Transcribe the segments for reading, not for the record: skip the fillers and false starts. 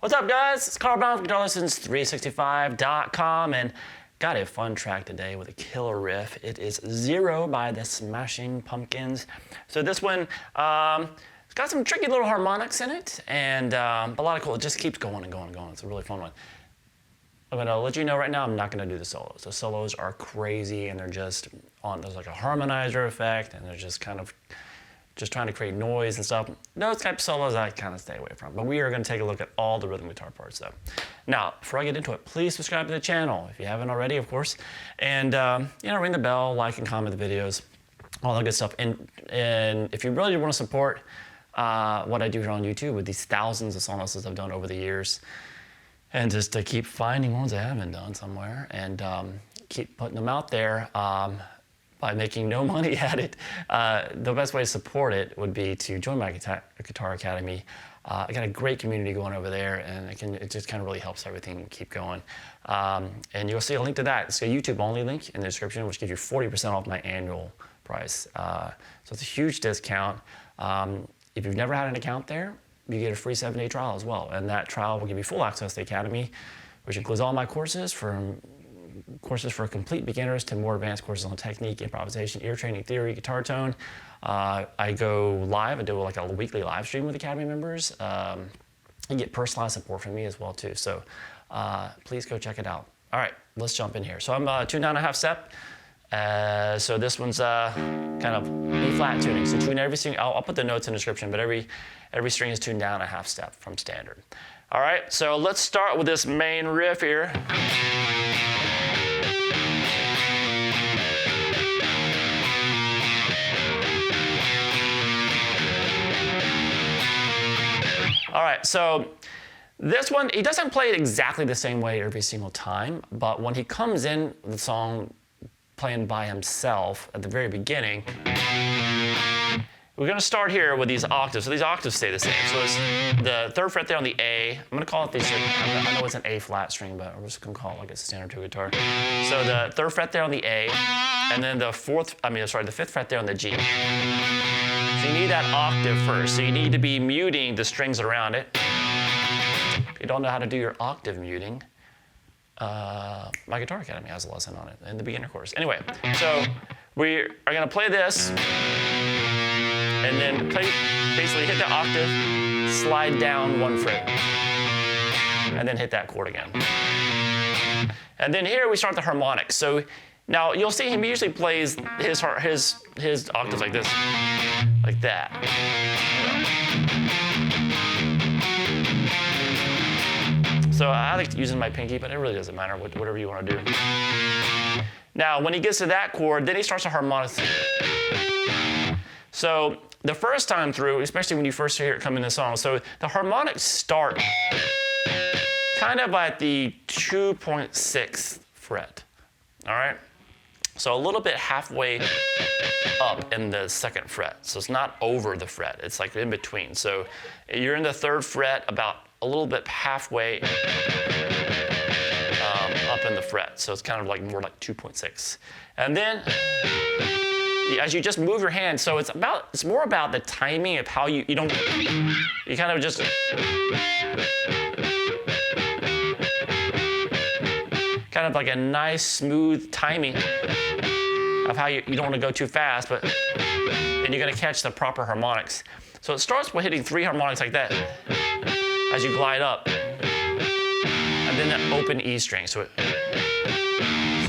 What's up, guys? It's Carl Brown from GL365.com, and got a fun track today with a killer riff. It is Zero by the Smashing Pumpkins. So this one, it's got some tricky little harmonics in it, and a lot of cool. It just keeps going and going and going. It's a really fun one. I'm gonna let you know right now, I'm not gonna do the solos. The solos are crazy, and they're just on. There's like a harmonizer effect, and they're just kind of just trying to create noise and stuff. Those type of solos I kind of stay away from. But we are going to take a look at all the rhythm guitar parts though. Now, before I get into it, please subscribe to the channel if you haven't already, of course. And ring the bell, like and comment the videos, all that good stuff. And if you really want to support what I do here on YouTube with these thousands of solos I've done over the years, and just to keep finding ones I haven't done somewhere and keep putting them out there, by making no money at it, the best way to support it would be to join my Guitar Academy. I got a great community going over there, and it just kind of really helps everything keep going. And you'll see a link to that. It's a YouTube-only link in the description, which gives you 40% off my annual price. So it's a huge discount. If you've never had an account there, you get a free 7-day trial as well. And that trial will give you full access to the Academy, which includes all my courses for complete beginners to more advanced courses on technique, improvisation, ear training, theory, guitar tone. I go live. I do like a weekly live stream with Academy members. You get personalized support from me as well too. So please go check it out. All right, let's jump in here. So I'm tuned down a half step. So this one's kind of E flat tuning. So tune every string. I'll put the notes in the description, but every string is tuned down a half step from standard. All right, so let's start with this main riff here. All right, so this one, he doesn't play it exactly the same way every single time, but when he comes in the song playing by himself at the very beginning, we're gonna start here with these octaves. So these octaves stay the same. So it's the 3rd fret there on the A. I'm gonna call it these, I know it's an A flat string, but I'm just gonna call it like a standard 2 guitar. So the 3rd fret there on the A, and then the 5th fret there on the G. So you need that octave first. So you need to be muting the strings around it. If you don't know how to do your octave muting, my Guitar Academy has a lesson on it in the beginner course. Anyway, so we are gonna play this, and then basically hit the octave, slide down 1 fret, and then hit that chord again. And then here we start the harmonics. So now you'll see him usually plays his octaves like this, like that. So I like using my pinky, but it really doesn't matter, whatever you want to do. Now, when he gets to that chord, then he starts to harmonics. So the first time through, especially when you first hear it come in the song, so the harmonics start kind of at the 2.6th fret, all right? So a little bit halfway up in the 2nd fret. So it's not over the fret, it's like in between. So you're in the 3rd fret, about a little bit halfway up in the fret. So it's kind of like more like 2.6. And then as you just move your hand, so it's more about the timing of how you kind of just kind of like a nice smooth timing of how you don't want to go too fast, and you're going to catch the proper harmonics. So it starts with hitting 3 harmonics like that as you glide up, and then that open E string. So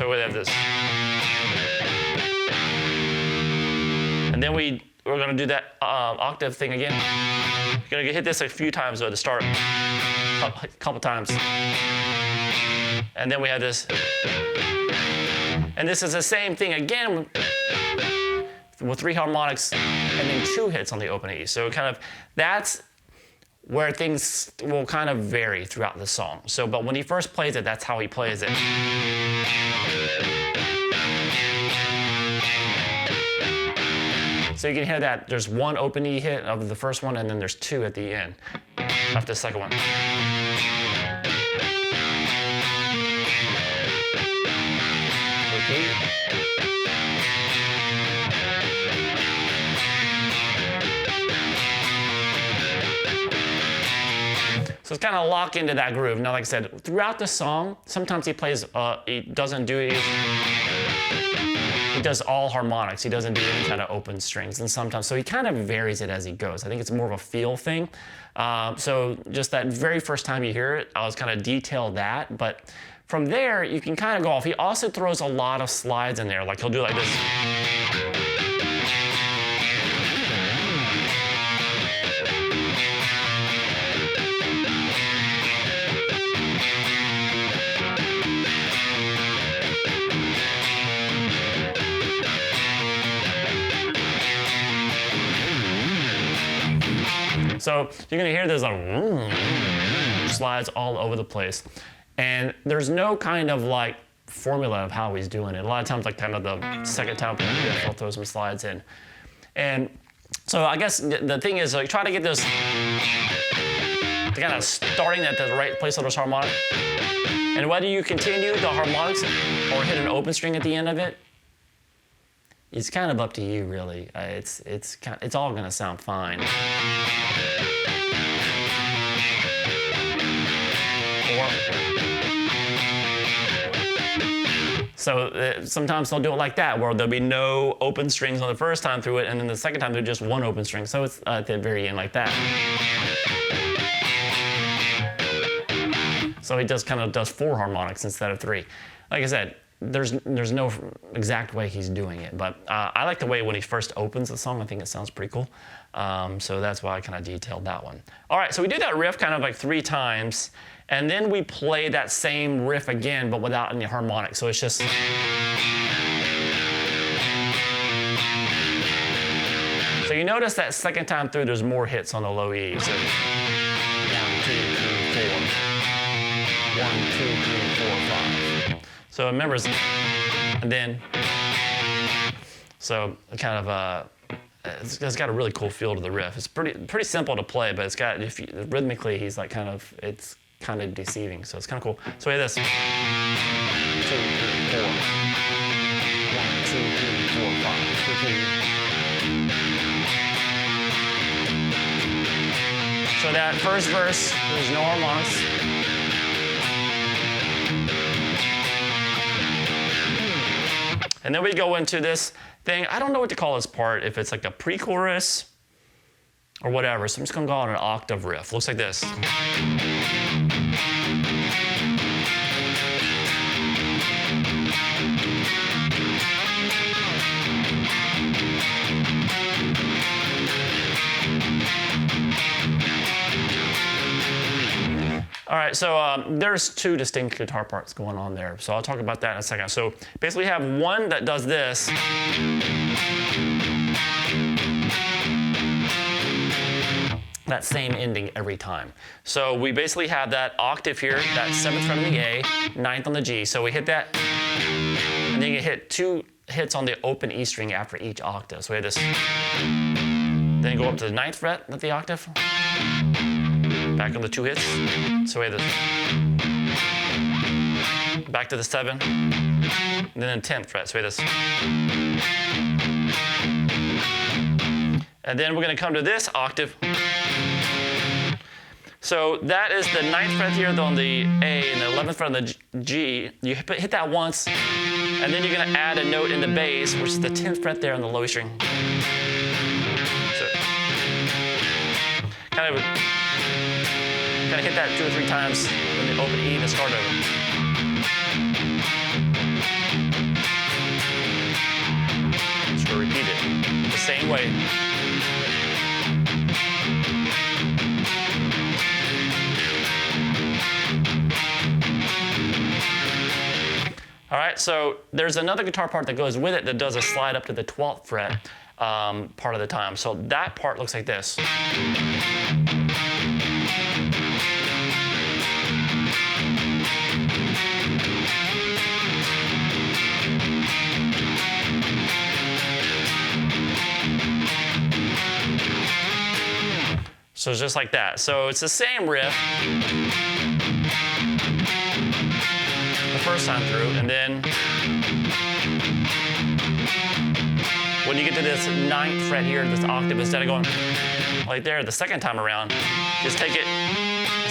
we have this, and then we're going to do that octave thing again. You're going to hit this a few times though to start, a couple times, and then we have this. And this is the same thing again with 3 harmonics and then 2 hits on the open E. So that's where things will kind of vary throughout the song. So, but when he first plays it, that's how he plays it. So you can hear that there's 1 open E hit of the first one, and then there's 2 at the end after the second one. So it's kind of lock into that groove. Now, like I said, throughout the song, sometimes he plays, he doesn't do it. He does all harmonics. He doesn't do any kind of open strings. And sometimes, so he kind of varies it as he goes. I think it's more of a feel thing. So just that very first time you hear it, I was kind of detail that. But from there, you can kind of go off. He also throws a lot of slides in there. Like he'll do like this. So you're gonna hear there's like slides all over the place. And there's no kind of like formula of how he's doing it. A lot of times, like kind of the second time, he'll throw some slides in. And so I guess the thing is like try to get this kind of starting at the right place on this harmonic. And whether you continue the harmonics or hit an open string at the end of it, it's kind of up to you, really. It's all gonna sound fine. So sometimes they'll do it like that, where there'll be no open strings on the first time through it, and then the second time there's just one open string. So it's at the very end like that. So he just kind of does 4 harmonics instead of 3. Like I said, there's no exact way he's doing it, but I like the way when he first opens the song. I think it sounds pretty cool. So that's why I kind of detailed that one. All right, so we do that riff kind of like 3 times, and then we play that same riff again, but without any harmonics. So it's just. So you notice that second time through, there's more hits on the low E. So 1, 2, 3, 4. 1, 2, 3, 4, 5. So it remembers, and then, so kind of, it's got a really cool feel to the riff. It's pretty simple to play, but it's got, rhythmically, he's like it's kind of deceiving, so it's kind of cool. So we have this. 2, 3, 4. 1, 2, 3, 4, 5. So that first verse, there's no harmonics. And then we go into this thing. I don't know what to call this part, if it's like a pre-chorus or whatever. So I'm just gonna call it an octave riff. Looks like this. All right, so there's 2 distinct guitar parts going on there. So I'll talk about that in a second. So basically we have one that does this. That same ending every time. So we basically have that octave here, that 7th fret on the A, 9th on the G. So we hit that, and then you hit 2 hits on the open E string after each octave. So we have this, then go up to the 9th fret of the octave. Back on the 2 hits. So we have this. Back to the 7. And then the 10th fret. So we have this. And then we're going to come to this octave. So that is the 9th fret here on the A and the 11th fret on the G. You hit that once, and then you're going to add a note in the bass, which is the 10th fret there on the low E string. So kind of hit that 2 or 3 times in the open E to start over. Just to repeat it the same way. All right, so there's another guitar part that goes with it that does a slide up to the 12th fret part of the time. So that part looks like this. So it's just like that. So it's the same riff the first time through, and then when you get to this 9th fret here, this octave, instead of going like there the second time around, just take it,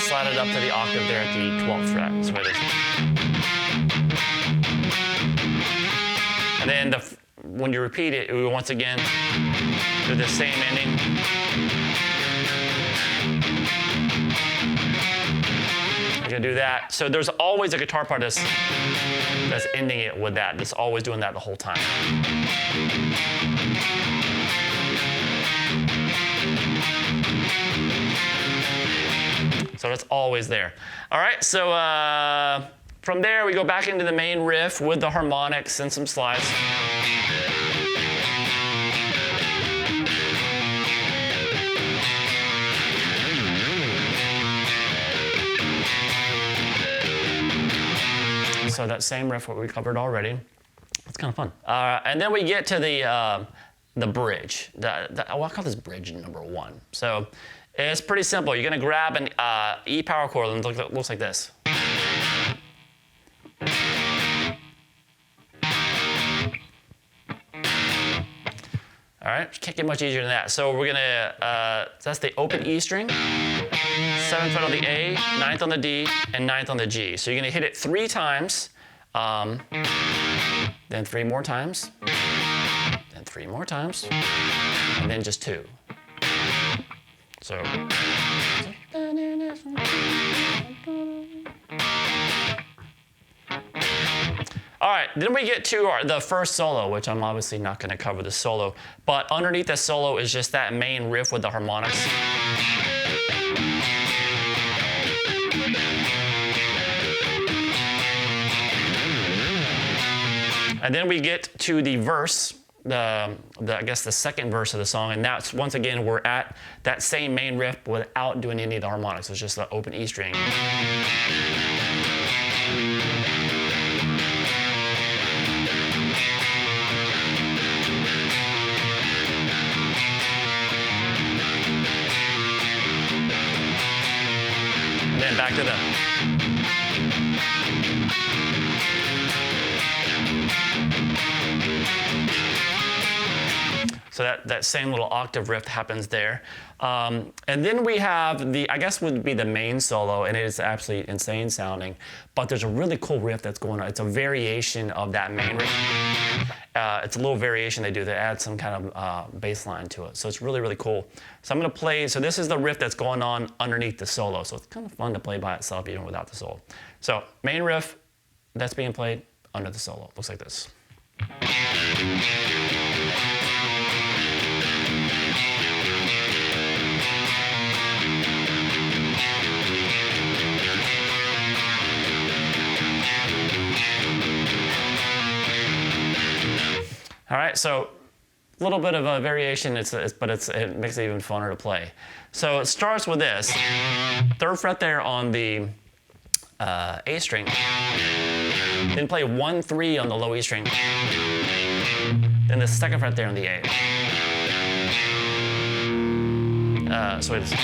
slide it up to the octave there at the 12th fret. That's what it is. And then when you repeat it, we once again do the same ending. You're gonna do that. So there's always a guitar part that's ending it with that. That's always doing that the whole time. So that's always there. All right, so from there we go back into the main riff with the harmonics and some slides. So that same riff what we covered already. It's kind of fun. And then we get to the bridge. I'll call this bridge number 1. So it's pretty simple. You're going to grab an E power chord and it looks like this. All right, can't get much easier than that. So we're gonna, that's the open E string, 7th fret on the A, 9th on the D, and 9th on the G. So you're gonna hit it 3 times, then 3 more times, then 3 more times, and then just 2. So. All right, then we get to the first solo, which I'm obviously not going to cover the solo, but underneath the solo is just that main riff with the harmonics. And then we get to the verse, I guess the second verse of the song, and that's once again we're at that same main riff without doing any of the harmonics. It's just the open E string. And then back to the. So that same little octave riff happens there. And then we have I guess would be the main solo, and it is absolutely insane sounding, but there's a really cool riff that's going on. It's a variation of that main riff. It's a little variation they do that adds some kind of bass line to it. So it's really, really cool. So I'm gonna play, so this is the riff that's going on underneath the solo. So it's kind of fun to play by itself even without the solo. So main riff that's being played under the solo. Looks like this. All right, so a little bit of a variation, but it makes it even funner to play. So it starts with this, 3rd fret there on the A string, then play 1, 3 on the low E string, then the 2nd fret there on the A. So it's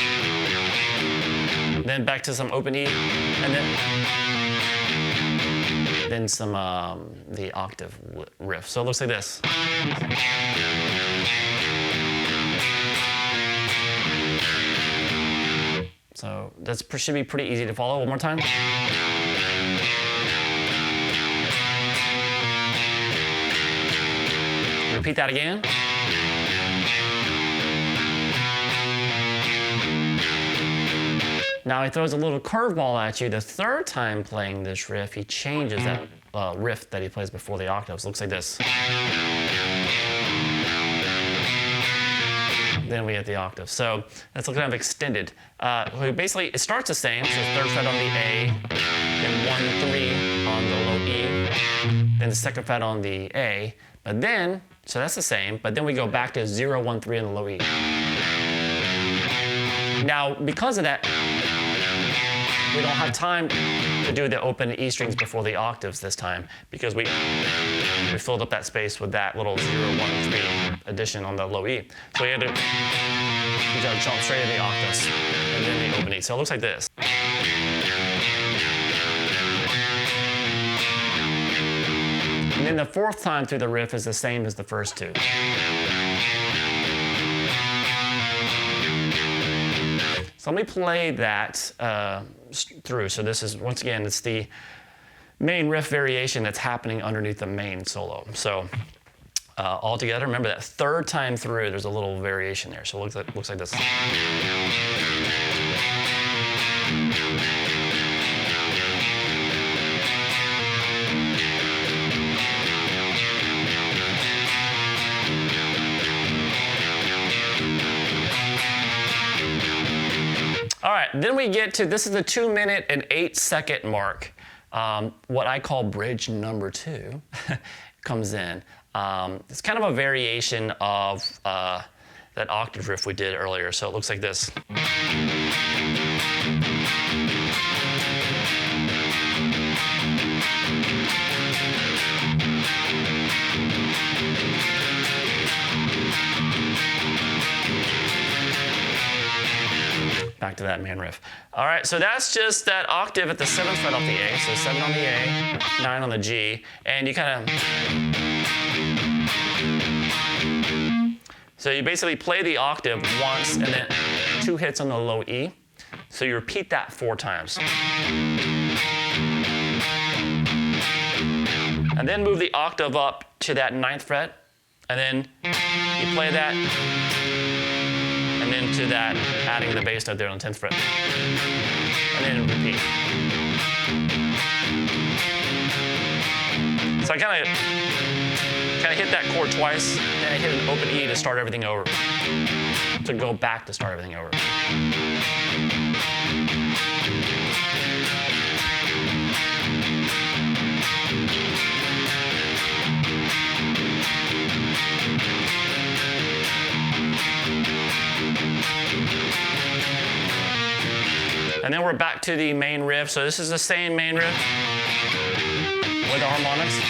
then back to some open E, and then some the octave riff. So it looks like this. So that should be pretty easy to follow. One more time. Repeat that again. Now he throws a little curveball at you. The 3rd time playing this riff, he changes that riff that he plays before the octaves. Looks like this. Then we get the octave. So that's kind of extended. Basically, it starts the same. So 3rd fret on the A, then 1, 3 on the low E, then the 2nd fret on the A. But then, so that's the same, but then we go back to 0, 1, 3 on the low E. Now, because of that, we don't have time to do the open E strings before the octaves this time because we filled up that space with that little 0, 1, 3 addition on the low E. So we had to jump straight to the octaves and then the open E. So it looks like this. And then the 4th time through the riff is the same as the first 2. So let me play that through. So this is, once again, it's the main riff variation that's happening underneath the main solo. So all together, remember that third time through, there's a little variation there. So it looks like this. All right, then we get to, this is the 2-minute and 8-second mark. What I call bridge number 2 comes in. It's kind of a variation of that octave riff we did earlier. So it looks like this. Back to that main riff. All right, so that's just that octave at the 7th fret off the A. So 7 on the A, 9 on the G, and you kind of... So you basically play the octave once and then 2 hits on the low E. So you repeat that 4 times. And then move the octave up to that 9th fret, and then you play that, and then to that, adding the bass note there on the 10th fret. And then repeat. So I kind of hit that chord twice, and I hit an open E to start everything over. To go back to start everything over. And then we're back to the main riff. So this is the same main riff with the harmonics.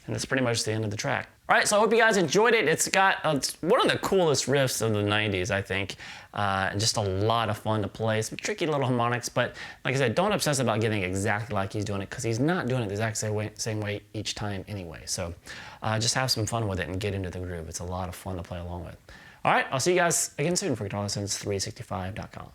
And that's pretty much the end of the track. All right, so I hope you guys enjoyed it. It's got one of the coolest riffs of the 90s, I think. And just a lot of fun to play. Some tricky little harmonics, but like I said, don't obsess about getting exactly like he's doing it, because he's not doing it the exact same way each time anyway. So just have some fun with it and get into the groove. It's a lot of fun to play along with. All right, I'll see you guys again soon for GuitarLessons365.com.